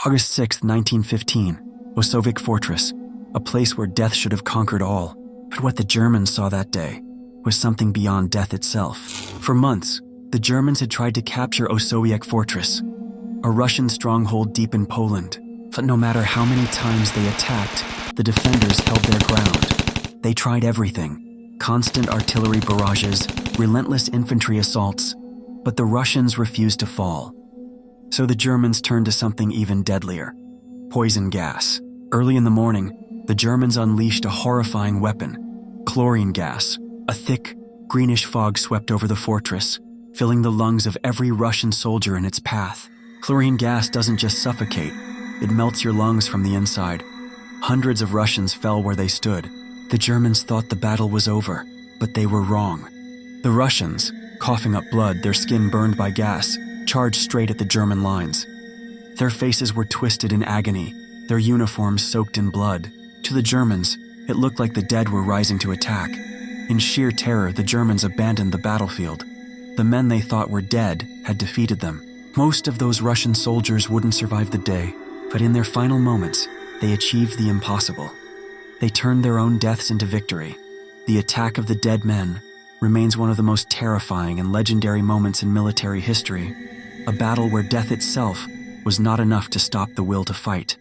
August 6, 1915, Osowiec Fortress, a place where death should have conquered all. But what the Germans saw that day was something beyond death itself. For months, the Germans had tried to capture Osowiec Fortress, a Russian stronghold deep in Poland. But no matter how many times they attacked, the defenders held their ground. They tried everything: constant artillery barrages, relentless infantry assaults, but the Russians refused to fall. So the Germans turned to something even deadlier: poison gas. Early in the morning, the Germans unleashed a horrifying weapon: chlorine gas. A thick, greenish fog swept over the fortress, filling the lungs of every Russian soldier in its path. Chlorine gas doesn't just suffocate, it melts your lungs from the inside. Hundreds of Russians fell where they stood. The Germans thought the battle was over, but they were wrong. The Russians, coughing up blood, their skin burned by gas, charged straight at the German lines. Their faces were twisted in agony, their uniforms soaked in blood. To the Germans, it looked like the dead were rising to attack. In sheer terror, the Germans abandoned the battlefield. The men they thought were dead had defeated them. Most of those Russian soldiers wouldn't survive the day, but in their final moments, they achieved the impossible. They turned their own deaths into victory. The attack of the dead men remains one of the most terrifying and legendary moments in military history, a battle where death itself was not enough to stop the will to fight.